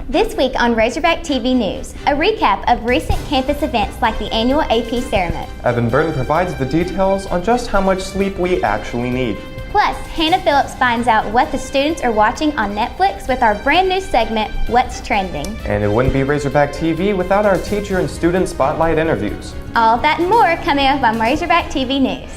This week on Razorback TV News, a recap of recent campus events like the annual AP ceremony. Evan Burton provides the details on just how much sleep we actually need. Plus, Hannah Phillips finds out what the students are watching on Netflix with our brand new segment, What's Trending. And it wouldn't be Razorback TV without our teacher and student spotlight interviews. All that and more coming up on Razorback TV News.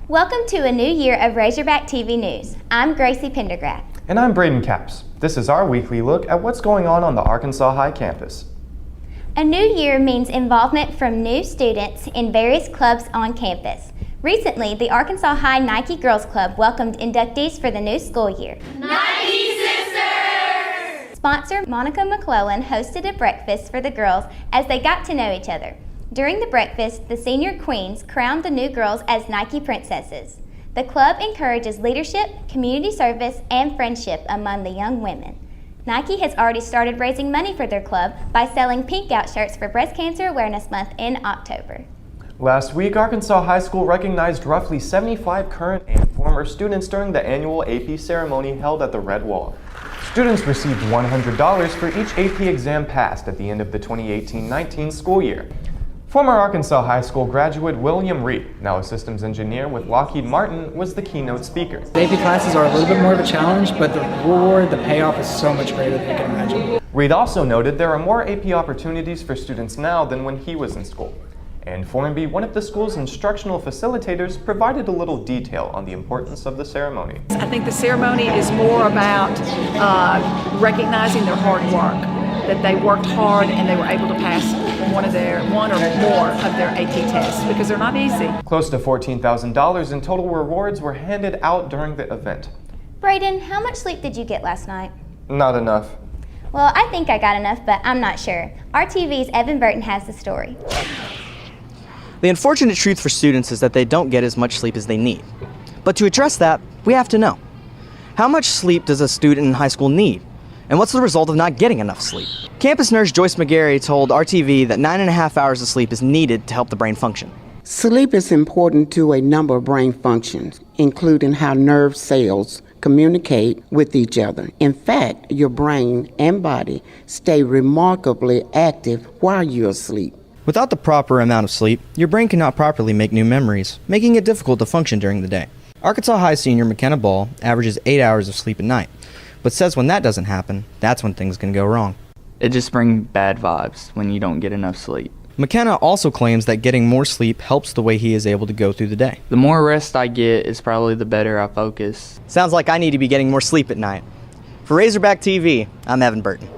Welcome to a new year of Razorback TV News. I'm Gracie Pendergraft. And I'm Braden Capps. This is our weekly look at what's going on the Arkansas High campus. A new year means involvement from new students in various clubs on campus. Recently, the Arkansas High Nike Girls Club welcomed inductees for the new school year. Nike Sisters! Sponsor Monica McClellan hosted a breakfast for the girls as they got to know each other. During the breakfast, the senior queens crowned the new girls as Nike princesses. The club encourages leadership, community service, and friendship among the young women. Nike has already started raising money for their club by selling pink out shirts for Breast Cancer Awareness Month in October. Last week, Arkansas High School recognized roughly 75 current and former students during the annual AP ceremony held at the Red Wall. Students received $100 for each AP exam passed at the end of the 2018-19 school year. Former Arkansas High School graduate William Reed, now a systems engineer with Lockheed Martin, was the keynote speaker. The AP classes are a little bit more of a challenge, but the reward, the payoff is so much greater than you can imagine. Reed also noted there are more AP opportunities for students now than when he was in school. And Formby, one of the school's instructional facilitators, provided a little detail on the importance of the ceremony. I think the ceremony is more about recognizing their hard work, that they worked hard and they were able to pass one or more of their AP tests because they're not easy. Close to $14,000 in total rewards were handed out during the event. Braden, how much sleep did you get last night? Not enough. Well, I think I got enough, but I'm not sure. RTV's Evan Burton has the story. The unfortunate truth for students is that they don't get as much sleep as they need. But to address that, we have to know. How much sleep does a student in high school need? And what's the result of not getting enough sleep? Campus nurse Joyce McGarry told RTV that 9.5 hours of sleep is needed to help the brain function. Sleep is important to a number of brain functions, including how nerve cells communicate with each other. In fact, your brain and body stay remarkably active while you're asleep. Without the proper amount of sleep, your brain cannot properly make new memories, making it difficult to function during the day. Arkansas High senior McKenna Ball averages 8 hours of sleep a night, but says when that doesn't happen, that's when things can go wrong. It just brings bad vibes when you don't get enough sleep. McKenna also claims that getting more sleep helps the way he is able to go through the day. The more rest I get is probably the better I focus. Sounds like I need to be getting more sleep at night. For Razorback TV, I'm Evan Burton.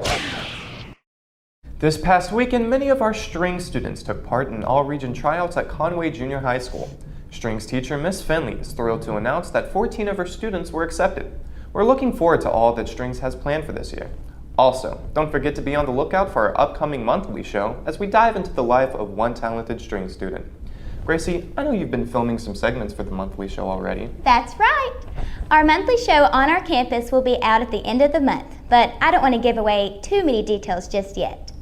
This past weekend, many of our strings students took part in all-region tryouts at Conway Junior High School. Strings teacher Miss Finley is thrilled to announce that 14 of her students were accepted. We're looking forward to all that Strings has planned for this year. Also, don't forget to be on the lookout for our upcoming monthly show as we dive into the life of one talented string student. Gracie, I know you've been filming some segments for the monthly show already. That's right. Our monthly show on our campus will be out at the end of the month, but I don't want to give away too many details just yet.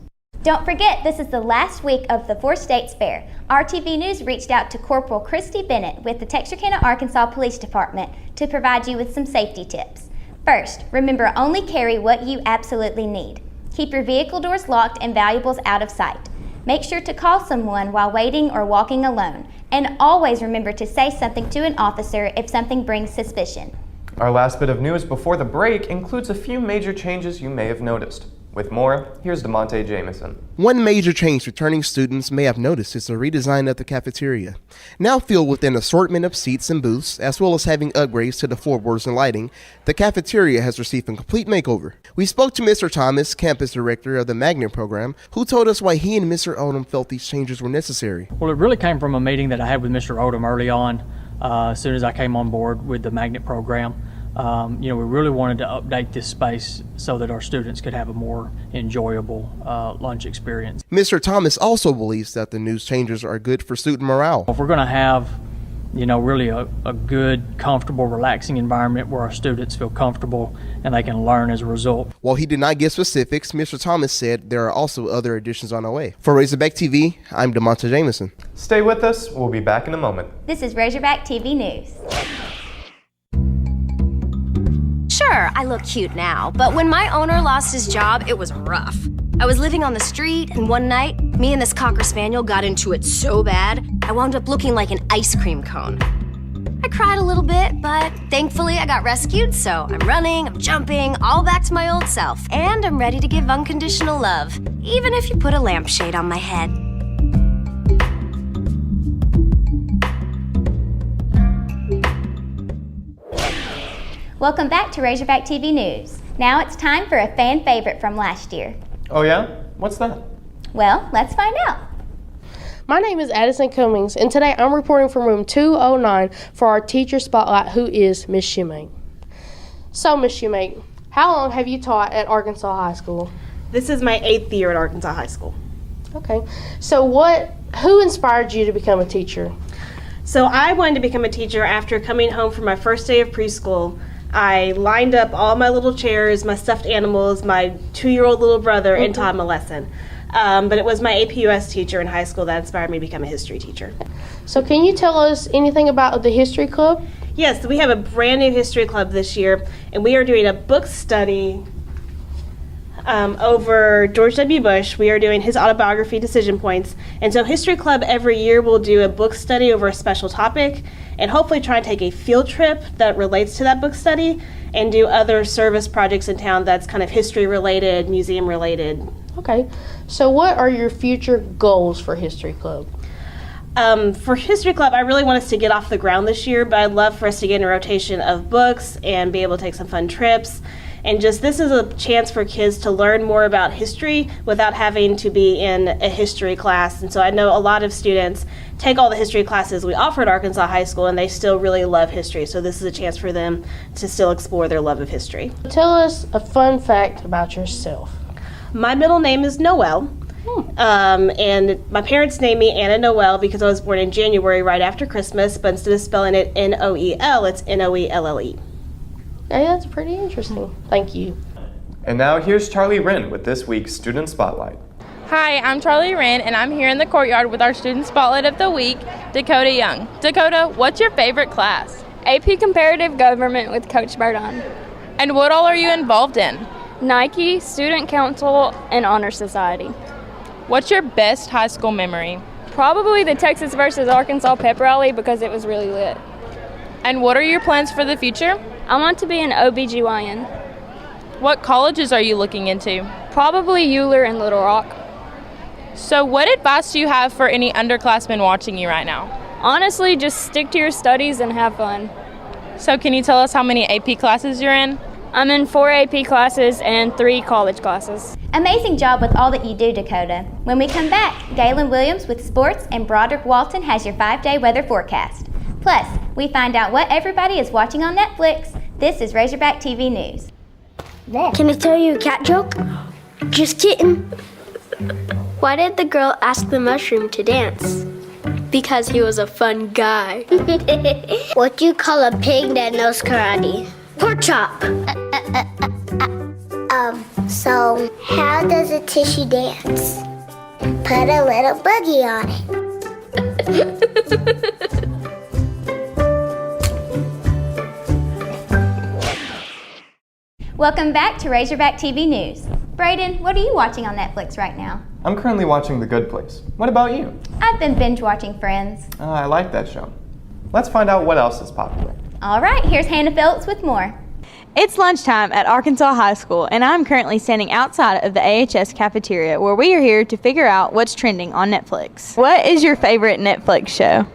Don't forget, this is the last week of the 4 States Fair. RTV News reached out to Corporal Christy Bennett with the Texarkana, Arkansas Police Department to provide you with some safety tips. First, remember only carry what you absolutely need. Keep your vehicle doors locked and valuables out of sight. Make sure to call someone while waiting or walking alone. And always remember to say something to an officer if something brings suspicion. Our last bit of news before the break includes a few major changes you may have noticed. With more, here's DeMonte Jameson. One major change returning students may have noticed is the redesign of the cafeteria. Now filled with an assortment of seats and booths, as well as having upgrades to the floorboards and lighting, the cafeteria has received a complete makeover. We spoke to Mr. Thomas, campus director of the Magnet program, who told us why he and Mr. Odom felt these changes were necessary. Well, it really came from a meeting that I had with Mr. Odom early on, as soon as I came on board with the Magnet program. We really wanted to update this space so that our students could have a more enjoyable lunch experience. Mr. Thomas also believes that the new changes are good for student morale. If we're going to have really a good, comfortable, relaxing environment where our students feel comfortable and they can learn as a result. While he did not give specifics, Mr. Thomas said there are also other additions on the way. For Razorback TV, I'm DeMonta Jameson. Stay with us. We'll be back in a moment. This is Razorback TV News. Sure, I look cute now, but when my owner lost his job, it was rough. I was living on the street, and one night, me and this Cocker Spaniel got into it so bad, I wound up looking like an ice cream cone. I cried a little bit, but thankfully I got rescued, so I'm running, I'm jumping, all back to my old self, and I'm ready to give unconditional love, even if you put a lampshade on my head. Welcome back to Razorback TV News. Now it's time for a fan favorite from last year. Oh yeah? What's that? Well, let's find out. My name is Addison Cummings, and today I'm reporting from room 209 for our teacher spotlight, who is Miss Shoemake. So, Miss Shoemake, how long have you taught at Arkansas High School? This is my 8th year at Arkansas High School. Okay. So who inspired you to become a teacher? So I wanted to become a teacher after coming home from my first day of preschool. I lined up all my little chairs, my stuffed animals, my 2-year-old little brother, and taught him a lesson. But it was my APUS teacher in high school that inspired me to become a history teacher. So can you tell us anything about the history club? Yes, we have a brand new history club this year, and we are doing a book study over George W. Bush. We are doing his autobiography, Decision Points. And so History Club every year will do a book study over a special topic and hopefully try and take a field trip that relates to that book study and do other service projects in town that's kind of history related, museum related. Okay. So what are your future goals for History Club? For History Club, I really want us to get off the ground this year, but I'd love for us to get in a rotation of books and be able to take some fun trips. And just this is a chance for kids to learn more about history without having to be in a history class. And so I know a lot of students take all the history classes we offer at Arkansas High School and they still really love history. So this is a chance for them to still explore their love of history. Tell us a fun fact about yourself. My middle name is Noelle. And my parents named me Anna Noel because I was born in January right after Christmas, but instead of spelling it N-O-E-L, it's N-O-E-L-L-E. Okay, that's pretty interesting. Thank you. And now here's Charlie Wren with this week's Student Spotlight. Hi, I'm Charlie Wren, and I'm here in the courtyard with our Student Spotlight of the Week, Dakota Young. Dakota, what's your favorite class? AP Comparative Government with Coach Bardon. And what all are you involved in? Nike, Student Council, and Honor Society. What's your best high school memory? Probably the Texas versus Arkansas pep rally because it was really lit. And what are your plans for the future? I want to be an OBGYN. What colleges are you looking into? Probably Euler and Little Rock. So what advice do you have for any underclassmen watching you right now? Honestly, just stick to your studies and have fun. So can you tell us how many AP classes you're in? I'm in 4 AP classes and 3 college classes. Amazing job with all that you do, Dakota. When we come back, Galen Williams with sports and Broderick Walton has your 5-day weather forecast. Plus, we find out what everybody is watching on Netflix. This is Razorback TV News. Can I tell you a cat joke? Just kidding. Why did the girl ask the mushroom to dance? Because he was a fun guy. What do you call a pig that knows karate? Pork chop. So how does a tissue dance? Put a little boogie on it. Welcome back to Razorback TV News. Brayden, what are you watching on Netflix right now? I'm currently watching The Good Place. What about you? I've been binge watching Friends. I like that show. Let's find out what else is popular. All right, here's Hannah Phillips with more. It's lunchtime at Arkansas High School, and I'm currently standing outside of the AHS cafeteria where we are here to figure out what's trending on Netflix. What is your favorite Netflix show?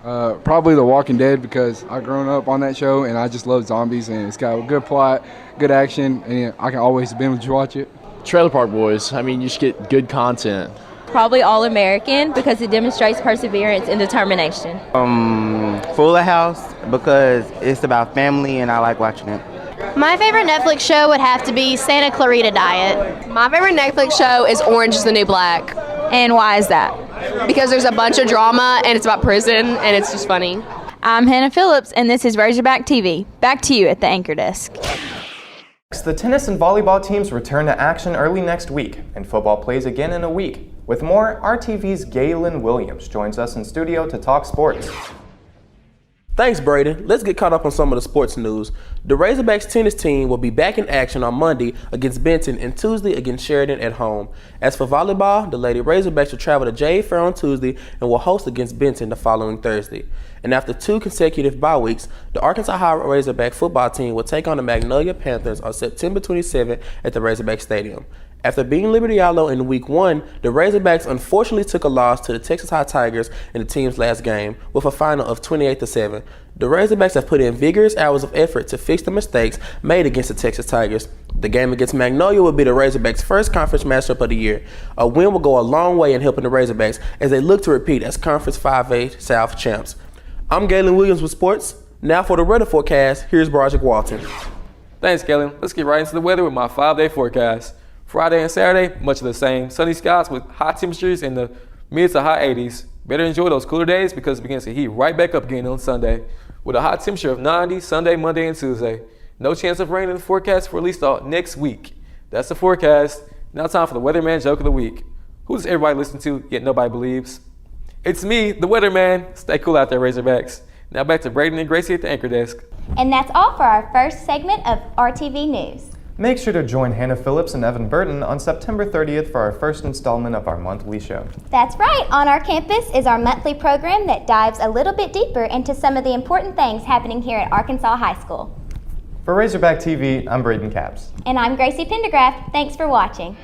Probably The Walking Dead because I've grown up on that show and I just love zombies and it's got a good plot, good action, and I can always binge watch it. Trailer Park Boys. I mean, you just get good content. Probably All American because it demonstrates perseverance and determination. Fuller House because it's about family and I like watching it. My favorite Netflix show would have to be Santa Clarita Diet. My favorite Netflix show is Orange is the New Black. And why is that? Because there's a bunch of drama and it's about prison and it's just funny. I'm Hannah Phillips and this is Razorback TV. Back to you at the anchor desk. The tennis and volleyball teams return to action early next week, and football plays again in a week. With more, RTV's Galen Williams joins us in studio to talk sports. Thanks, Braden. Let's get caught up on some of the sports news. The Razorbacks tennis team will be back in action on Monday against Benton and Tuesday against Sheridan at home. As for volleyball, the Lady Razorbacks will travel to Jade Fair on Tuesday and will host against Benton the following Thursday. And after 2 consecutive bye weeks, the Arkansas High Razorback football team will take on the Magnolia Panthers on September 27 at the Razorback Stadium. After beating Liberty Yellow in Week 1, the Razorbacks unfortunately took a loss to the Texas High Tigers in the team's last game with a final of 28-7. The Razorbacks have put in vigorous hours of effort to fix the mistakes made against the Texas Tigers. The game against Magnolia will be the Razorbacks' first conference matchup of the year. A win will go a long way in helping the Razorbacks as they look to repeat as Conference 5A South champs. I'm Galen Williams with sports. Now for the weather forecast, here's Broderick Walton. Thanks, Galen. Let's get right into the weather with my 5-day forecast. Friday and Saturday, much of the same. Sunny skies with high temperatures in the mid to high 80s. Better enjoy those cooler days because it begins to heat right back up again on Sunday. With a high temperature of 90 Sunday, Monday, and Tuesday. No chance of rain in the forecast for at least next week. That's the forecast. Now time for the Weatherman Joke of the Week. Who does everybody listen to, yet nobody believes? It's me, the Weatherman. Stay cool out there, Razorbacks. Now back to Braden and Gracie at the anchor desk. And that's all for our first segment of RTV News. Make sure to join Hannah Phillips and Evan Burton on September 30th for our first installment of our monthly show. That's right. On our campus is our monthly program that dives a little bit deeper into some of the important things happening here at Arkansas High School. For Razorback TV, I'm Braden Capps. And I'm Gracie Pendergraft. Thanks for watching.